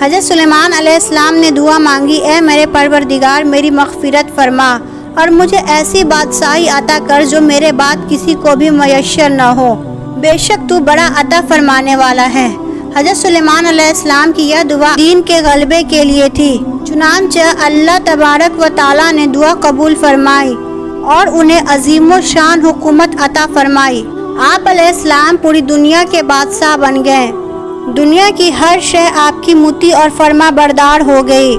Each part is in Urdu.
حضرت سلیمان علیہ السلام نے دعا مانگی، اے میرے پروردگار میری مغفرت فرما اور مجھے ایسی بادشاہی عطا کر جو میرے بعد کسی کو بھی میسر نہ ہو، بے شک تو بڑا عطا فرمانے والا ہے۔ حضرت سلیمان علیہ السلام کی یہ دعا دین کے غلبے کے لیے تھی، چنانچہ اللہ تبارک و تعالیٰ نے دعا قبول فرمائی اور انہیں عظیم و شان حکومت عطا فرمائی۔ آپ علیہ السلام پوری دنیا کے بادشاہ بن گئے، دنیا کی ہر شے آپ کی مطیع اور فرما بردار ہو گئی۔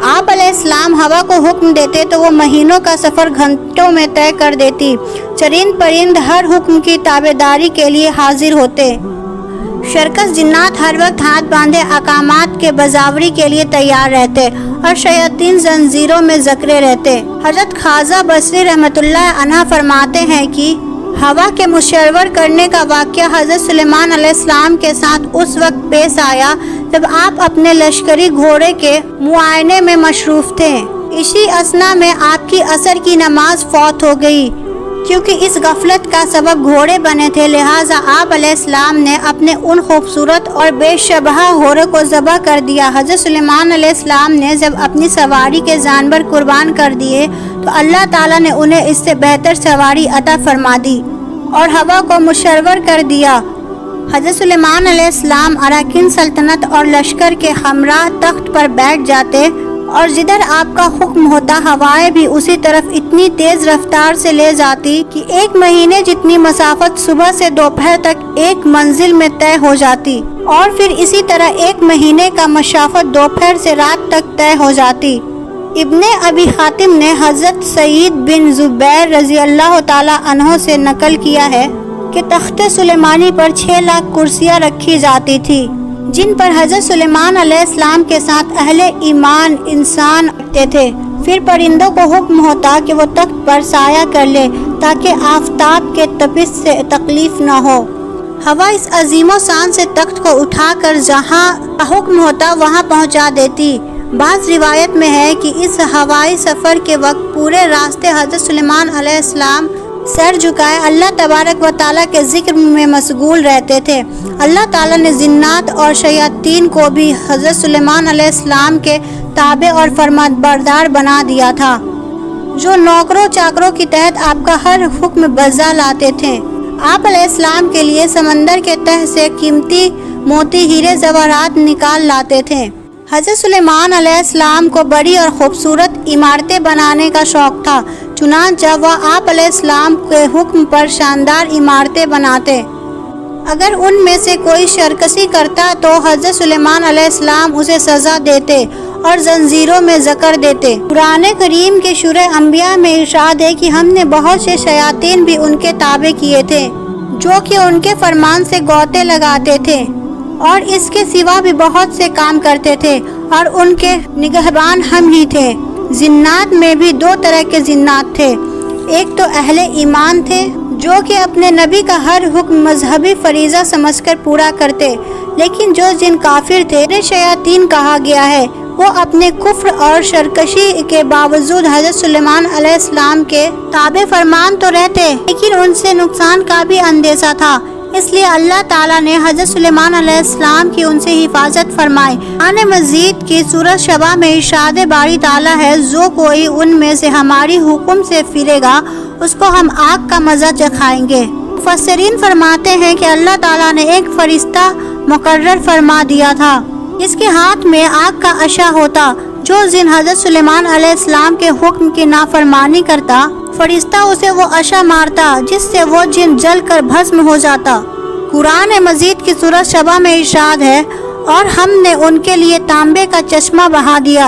آپ علیہ السلام ہوا کو حکم دیتے تو وہ مہینوں کا سفر گھنٹوں میں طے کر دیتی، چرند پرند ہر حکم کی تابعداری کے لیے حاضر ہوتے، شرکس جنات ہر وقت ہاتھ باندھے احکامات کے بجاوری کے لیے تیار رہتے اور شیاطین زنجیروں میں جکڑے رہتے۔ حضرت خواجہ بصری رحمۃ اللہ عنہ فرماتے ہیں کہ ہوا کے مشور کرنے کا واقعہ حضرت سلیمان علیہ السلام کے ساتھ اس وقت پیش آیا جب آپ اپنے لشکری گھوڑے کے معائنے میں مصروف تھے۔ اسی اثنا میں آپ کی عصر کی نماز فوت ہو گئی۔ کیونکہ اس غفلت کا سبب گھوڑے بنے تھے، لہٰذا آپ علیہ السلام نے اپنے ان خوبصورت اور بے شبہ گھوڑے کو ذبح کر دیا۔ حضرت سلیمان علیہ السلام نے جب اپنی سواری کے جانور قربان کر دیے تو اللہ تعالیٰ نے انہیں اس سے بہتر سواری عطا فرما دی اور ہوا کو مشور کر دیا۔ حضرت سلیمان علیہ السلام اراکین سلطنت اور لشکر کے ہمراہ تخت پر بیٹھ جاتے اور جدھر آپ کا حکم ہوتا ہوائیں بھی اسی طرف اتنی تیز رفتار سے لے جاتی کہ 1 مہینے جتنی مسافت صبح سے دوپہر تک ایک منزل میں طے ہو جاتی، اور پھر اسی طرح 1 مہینے کا مسافت دوپہر سے رات تک طے ہو جاتی۔ ابن ابی حاتم نے حضرت سعید بن جبیر رضی اللہ تعالی عنہ سے نقل کیا ہے کہ تخت سلیمانی پر 6 لاکھ کرسیاں رکھی جاتی تھی، جن پر حضرت سلیمان علیہ السلام کے ساتھ اہل ایمان انسان رکھتے تھے۔ پھر پرندوں کو حکم ہوتا کہ وہ تخت پر سایہ کر لے تاکہ آفتاب کے تپش سے تکلیف نہ ہو۔ ہوا اس عظیم و شان سے تخت کو اٹھا کر جہاں حکم ہوتا وہاں پہنچا دیتی۔ بعض روایت میں ہے کہ اس ہوائی سفر کے وقت پورے راستے حضرت سلیمان علیہ السلام سر جھکائے اللہ تبارک و تعالیٰ کے ذکر میں مشغول رہتے تھے۔ اللہ تعالیٰ نے جنات اور شیاطین کو بھی حضرت سلیمان علیہ السلام کے تابع اور فرمانبردار بنا دیا تھا، جو نوکروں چاکروں کے تحت آپ کا ہر حکم بجا لاتے تھے۔ آپ علیہ السلام کے لیے سمندر کے تہ سے قیمتی موتی ہیرے زیورات نکال لاتے تھے۔ حضرت سلیمان علیہ السلام کو بڑی اور خوبصورت عمارتیں بنانے کا شوق تھا، چنانچہ وہ آپ علیہ السلام کے حکم پر شاندار عمارتیں بناتے۔ اگر ان میں سے کوئی شرکسی کرتا تو حضرت سلیمان علیہ السلام اسے سزا دیتے اور زنجیروں میں جکڑ دیتے۔ قرآن کریم کے سورہ انبیاء میں ارشاد ہے کہ ہم نے بہت سے شیاطین بھی ان کے تابع کیے تھے، جو کہ ان کے فرمان سے غوطے لگاتے تھے اور اس کے سوا بھی بہت سے کام کرتے تھے، اور ان کے نگہبان ہم ہی تھے۔ جنات میں بھی 2 طرح کے جنات تھے، ایک تو اہل ایمان تھے جو کہ اپنے نبی کا ہر حکم مذہبی فریضہ سمجھ کر پورا کرتے، لیکن جو جن کافر تھے انہیں شیاطین کہا گیا ہے، وہ اپنے کفر اور سرکشی کے باوجود حضرت سلیمان علیہ السلام کے تابع فرمان تو رہتے، لیکن ان سے نقصان کا بھی اندیشہ تھا، اس لیے اللہ تعالیٰ نے حضرت سلیمان علیہ السلام کی ان سے حفاظت فرمائی۔ قرآن مجید کی سورۃ شبہ میں ارشاد باری تعالیٰ ہے، جو کوئی ان میں سے ہماری حکم سے پھرے گا اس کو ہم آگ کا مزہ چکھائیں گے۔ مفسرین فرماتے ہیں کہ اللہ تعالیٰ نے ایک فرشتہ مقرر فرما دیا تھا، اس کے ہاتھ میں آگ کا عصا ہوتا، جو جن حضرت سلیمان علیہ السلام کے حکم کی نافرمانی کرتا، فرشتہ اسے وہ عصا مارتا جس سے وہ جن جل کر بھسم ہو جاتا۔ قرآن مجید کی سورۃ شبہ میں ارشاد ہے، اور ہم نے ان کے لیے تانبے کا چشمہ بہا دیا۔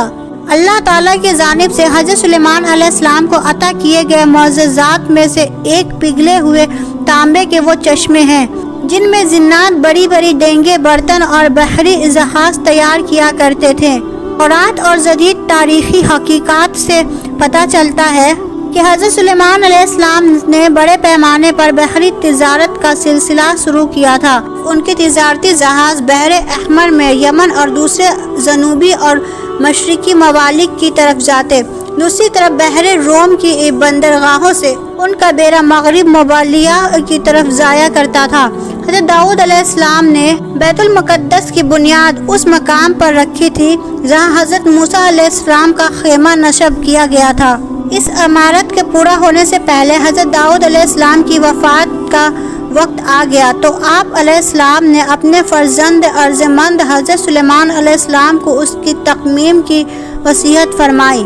اللہ تعالیٰ کی جانب سے حضرت سلیمان علیہ السلام کو عطا کیے گئے معجزات میں سے ایک پگھلے ہوئے تانبے کے وہ چشمے ہیں جن میں جنات بڑی بڑی ڈینگے، برتن اور بحری جہاز تیار کیا کرتے تھے۔ قرآن اور جدید تاریخی حقیقات سے پتہ چلتا ہے کہ حضرت سلیمان علیہ السلام نے بڑے پیمانے پر بحری تجارت کا سلسلہ شروع کیا تھا۔ ان کے تجارتی جہاز بحر احمر میں یمن اور دوسرے جنوبی اور مشرقی ممالک کی طرف جاتے، دوسری طرف بحر روم کی بندرگاہوں سے ان کا بیڑا مغرب مبالیہ کی طرف جایا کرتا تھا۔ حضرت داؤد علیہ السلام نے بیت المقدس کی بنیاد اس مقام پر رکھی تھی جہاں حضرت موسیٰ علیہ السلام کا خیمہ نصب کیا گیا تھا۔ اس عمارت کے پورا ہونے سے پہلے حضرت داؤد علیہ السلام کی وفات کا وقت آ گیا تو آپ علیہ السلام نے اپنے فرزند ارجمند حضرت سلیمان علیہ السلام کو اس کی تکمیل کی وصیت فرمائی۔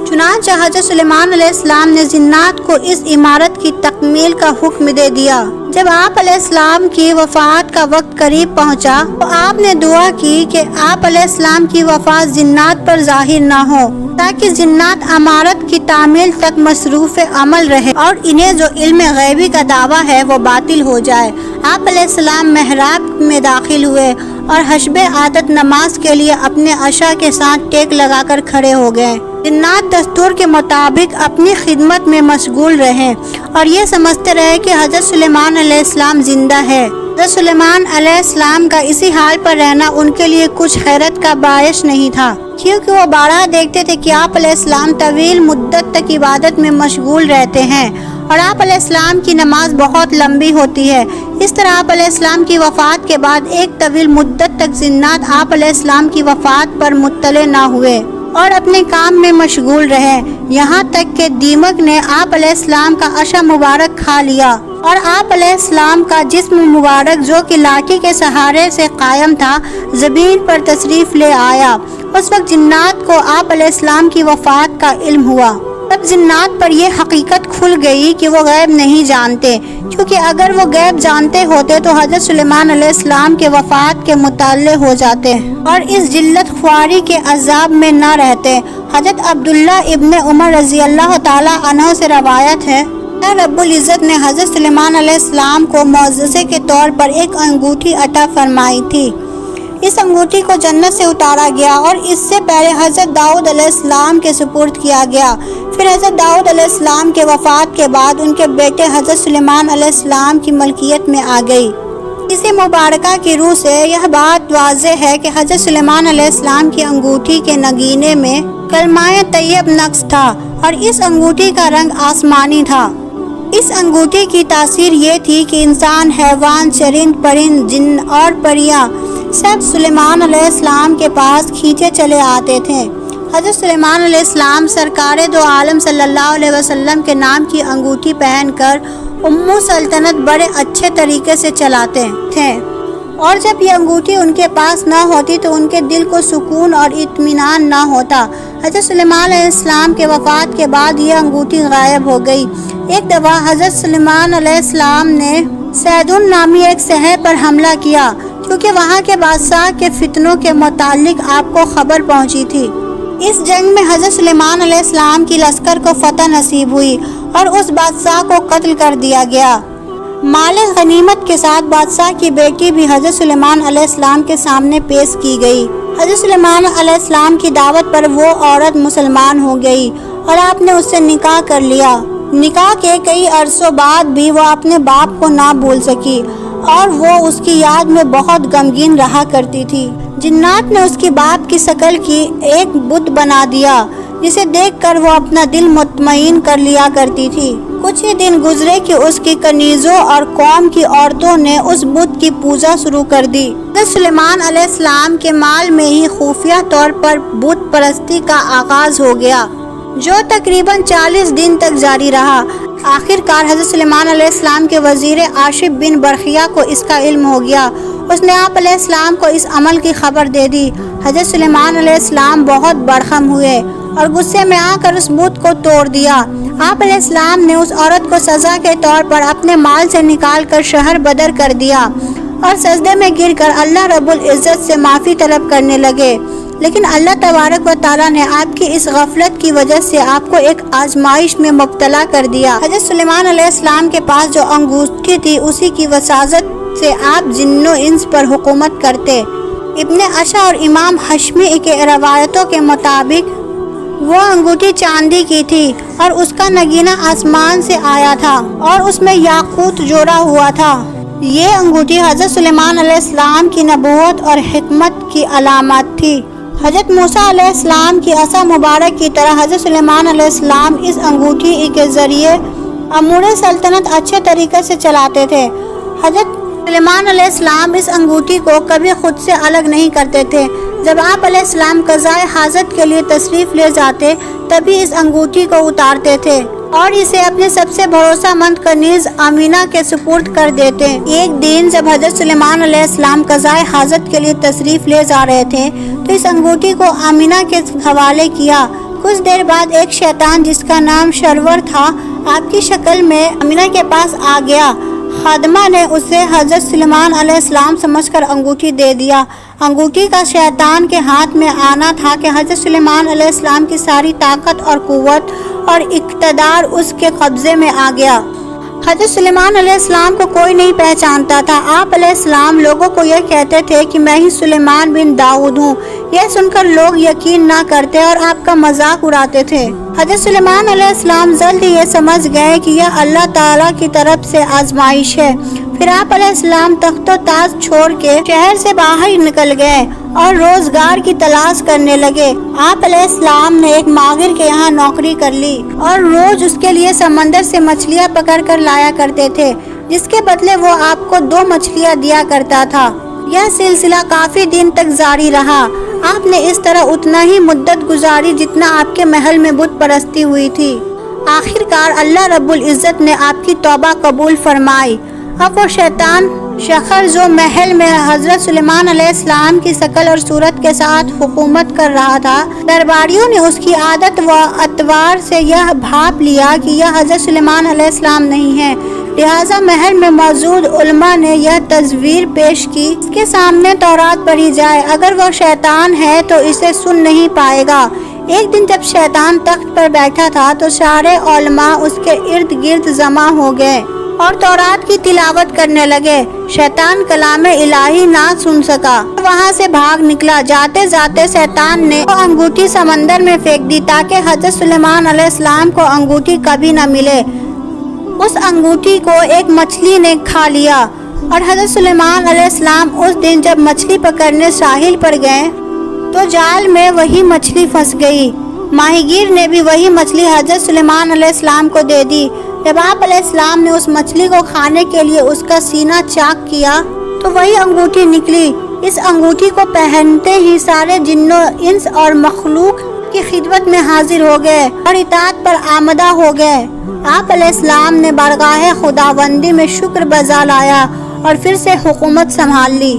چنانچہ حضرت سلیمان علیہ السلام نے جنات کو اس عمارت کی تکمیل کا حکم دے دیا۔ جب آپ علیہ السلام کی وفات کا وقت قریب پہنچا تو آپ نے دعا کی کہ آپ علیہ السلام کی وفات جنات پر ظاہر نہ ہو تاکہ جنات عمارت کی تعمیل تک مصروف عمل رہے اور انہیں جو علم غیبی کا دعویٰ ہے وہ باطل ہو جائے۔ آپ علیہ السلام محراب میں داخل ہوئے اور حسب عادت نماز کے لیے اپنے عشاء کے ساتھ ٹیک لگا کر کھڑے ہو گئے۔ جنات دستور کے مطابق اپنی خدمت میں مشغول رہے اور یہ سمجھتے رہے کہ حضرت سلیمان علیہ السلام زندہ ہے۔ حضرت سلیمان علیہ السلام کا اسی حال پر رہنا ان کے لیے کچھ حیرت کا باعث نہیں تھا، کیونکہ وہ بارہا دیکھتے تھے کہ آپ علیہ السلام طویل مدت تک عبادت میں مشغول رہتے ہیں اور آپ علیہ السلام کی نماز بہت لمبی ہوتی ہے۔ اس طرح آپ علیہ السلام کی وفات کے بعد ایک طویل مدت تک جنات آپ علیہ السلام کی وفات پر مطلع نہ ہوئے اور اپنے کام میں مشغول رہے، یہاں تک کہ دیمک نے آپ علیہ السلام کا عشاء مبارک کھا لیا اور آپ علیہ السلام کا جسم مبارک جو کہ لاٹھی کے سہارے سے قائم تھا زمین پر تشریف لے آیا۔ اس وقت جنات کو آپ علیہ السلام کی وفات کا علم ہوا۔ تب جنات پر یہ حقیقت کھل گئی کہ وہ غیب نہیں جانتے، کیونکہ اگر وہ غیب جانتے ہوتے تو حضرت سلیمان علیہ السلام کے وفات کے مطلع ہو جاتے اور اس ذلت خواری کے عذاب میں نہ رہتے۔ حضرت عبداللہ ابن عمر رضی اللہ تعالیٰ عنہ سے روایت ہے، رب العزت نے حضرت سلیمان علیہ السلام کو معجزے کے طور پر ایک انگوٹھی عطا فرمائی تھی۔ اس انگوٹھی کو جنت سے اتارا گیا اور اس سے پہلے حضرت داؤد علیہ السلام کے سپرد کیا گیا۔ پھر حضرت داؤد علیہ السلام کے وفات کے بعد ان کے بیٹے حضرت سلیمان علیہ السلام کی ملکیت میں آ گئی۔ اسی مبارکہ کی روح سے یہ بات واضح ہے کہ حضرت سلیمان علیہ السلام کی انگوٹھی کے نگینے میں کلمہ طیب نقش تھا اور اس انگوٹھی کا رنگ آسمانی تھا۔ اس انگوٹھی کی تاثیر یہ تھی کہ انسان، حیوان، چرند پرند، جن اور پریاں سب سلیمان علیہ السلام کے پاس کھینچے چلے آتے تھے۔ حضرت سلیمان علیہ السلام سرکار دو عالم صلی اللہ علیہ وسلم کے نام کی انگوٹھی پہن کر سلطنت بڑے اچھے طریقے سے چلاتے تھے، اور جب یہ انگوٹھی ان کے پاس نہ ہوتی تو ان کے دل کو سکون اور اطمینان نہ ہوتا۔ حضرت سلیمان علیہ السلام کے وفات کے بعد یہ انگوٹھی غائب ہو گئی۔ ایک دفعہ حضرت سلیمان علیہ السلام نے سیدون نامی ایک شہر پر حملہ کیا، کیونکہ وہاں کے بادشاہ کے فتنوں کے متعلق آپ کو خبر پہنچی تھی۔ اس جنگ میں حضرت سلیمان علیہ السلام کی لشکر کو فتح نصیب ہوئی اور اس بادشاہ کو قتل کر دیا گیا۔ مال غنیمت کے ساتھ بادشاہ کی بیٹی بھی حضرت سلیمان علیہ السلام کے سامنے پیش کی گئی۔ حضرت سلیمان علیہ السلام کی دعوت پر وہ عورت مسلمان ہو گئی اور آپ نے اس سے نکاح کر لیا۔ نکاح کے کئی عرصوں بعد بھی وہ اپنے باپ کو نہ بھول سکی اور وہ اس کی یاد میں بہت غمگین رہا کرتی تھی۔ جنات نے اس کی باپ کی شکل کی ایک بت بنا دیا جسے دیکھ کر وہ اپنا دل مطمئن کر لیا کرتی تھی۔ کچھ ہی دن گزرے کہ اس کی کنیزوں اور قوم کی عورتوں نے اس بت کی پوجا شروع کر دی۔ حضرت سلیمان علیہ السلام کے مال میں ہی خفیہ طور پر بت پرستی کا آغاز ہو گیا، جو تقریباً 40 دن تک جاری رہا۔ آخر کار حضرت سلیمان علیہ السلام کے وزیر عاشب بن برخیہ کو اس کا علم ہو گیا۔ اس نے آپ علیہ السلام کو اس عمل کی خبر دے دی۔ حضرت سلیمان علیہ السلام بہت برہم ہوئے اور غصے میں آ کر اس بت کو توڑ دیا۔ آپ علیہ السلام نے اس عورت کو سزا کے طور پر اپنے مال سے نکال کر شہر بدر کر دیا اور سجدے میں گر کر اللہ رب العزت سے معافی طلب کرنے لگے، لیکن اللہ تبارک و تعالیٰ نے آپ کی اس غفلت کی وجہ سے آپ کو ایک آزمائش میں مبتلا کر دیا۔ حضرت سلیمان علیہ السلام کے پاس جو انگوٹھی تھی اسی کی وساطت سے آپ جن و انس پر حکومت کرتے۔ ابن عشا اور امام حشمی کے روایتوں کے مطابق وہ انگوٹھی چاندی کی تھی اور اس کا نگینہ آسمان سے آیا تھا اور اس میں یاقوت جوڑا ہوا تھا۔ یہ انگوٹھی حضرت سلیمان علیہ السلام کی نبوت اور حکمت کی علامت تھی۔ حضرت موسیٰ علیہ السلام کی عصا مبارک کی طرح حضرت سلیمان علیہ السلام اس انگوٹھی کے ذریعے امور سلطنت اچھے طریقے سے چلاتے تھے۔ حضرت سلیمان علیہ السلام اس انگوٹھی کو کبھی خود سے الگ نہیں کرتے تھے۔ جب آپ علیہ السلام قضائے حاجت کے لیے تشریف لے جاتے تبھی اس انگوٹھی کو اتارتے تھے اور اسے اپنے سب سے بھروسہ مند کنیز آمینہ کے سپرد کر دیتے۔ ایک دن جب حضرت سلیمان علیہ السلام قضائے حاجت کے لیے تشریف لے جا رہے تھے تو اس انگوٹھی کو آمینہ کے حوالے کیا۔ کچھ دیر بعد ایک شیطان جس کا نام شرور تھا آپ کی شکل میں آمینہ کے پاس آ گیا۔ خادمہ نے اسے حضرت سلیمان علیہ السلام سمجھ کر انگوٹھی دے دیا۔ انگوٹھی کا شیطان کے ہاتھ میں آنا تھا کہ حضرت سلیمان علیہ السلام کی ساری طاقت اور قوت اور اقتدار اس کے قبضے میں آ گیا۔ حضرت سلیمان علیہ السلام کو کوئی نہیں پہچانتا تھا۔ آپ علیہ السلام لوگوں کو یہ کہتے تھے کہ میں ہی سلیمان بن داؤد ہوں۔ یہ سن کر لوگ یقین نہ کرتے اور آپ کا مذاق اڑاتے تھے۔ حضرت سلیمان علیہ السلام جلد ہی یہ سمجھ گئے کہ یہ اللہ تعالیٰ کی طرف سے آزمائش ہے۔ پھر آپ علیہ السلام تخت و تاج چھوڑ کے شہر سے باہر نکل گئے اور روزگار کی تلاش کرنے لگے۔ آپ علیہ السلام نے ایک ماہر کے یہاں نوکری کر لی اور روز اس کے لیے سمندر سے مچھلیاں پکڑ کر لایا کرتے تھے، جس کے بدلے وہ آپ کو 2 مچھلیاں دیا کرتا تھا۔ یہ سلسلہ کافی دن تک جاری رہا۔ آپ نے اس طرح اتنا ہی مدت گزاری جتنا آپ کے محل میں بت پرستی ہوئی تھی۔ آخر کار اللہ رب العزت نے آپ کی توبہ قبول فرمائی۔ اب وہ شیطان شخر جو محل میں حضرت سلیمان علیہ السلام کی شکل اور صورت کے ساتھ حکومت کر رہا تھا، درباریوں نے اس کی عادت و اطوار سے یہ بھاپ لیا کہ یہ حضرت سلیمان علیہ السلام نہیں ہے، لہٰذا محل میں موجود علماء نے یہ تصویر پیش کی اس کے سامنے تورات پڑھی جائے، اگر وہ شیطان ہے تو اسے سن نہیں پائے گا۔ ایک دن جب شیطان تخت پر بیٹھا تھا تو سارے علماء اس کے ارد گرد جمع ہو گئے اور تورات کی تلاوت کرنے لگے۔ شیطان کلام الہی نہ سن سکا، وہاں سے بھاگ نکلا۔ جاتے جاتے شیطان نے وہ انگوٹھی سمندر میں پھینک دی تاکہ حضرت سلیمان علیہ السلام کو انگوٹھی کبھی نہ ملے۔ اس انگوٹھی کو ایک مچھلی نے کھا لیا اور حضرت سلیمان علیہ السلام اس دن جب مچھلی پکڑنے ساحل پر گئے تو جال میں وہی مچھلی پھنس گئی۔ ماہی گیر نے بھی وہی مچھلی حضرت سلیمان علیہ السلام کو دے دی۔ جب آپ علیہ السلام نے اس مچھلی کو کھانے کے لیے اس کا سینہ چاک کیا تو وہی انگوٹھی نکلی۔ اس انگوٹھی کو پہنتے ہی سارے جنوں انس اور مخلوق کی خدمت میں حاضر ہو گئے اور اطاعت پر آمدہ ہو گئے۔ آپ علیہ السلام نے بارگاہ خداوندی میں شکر بجا لایا اور پھر سے حکومت سنبھال لی۔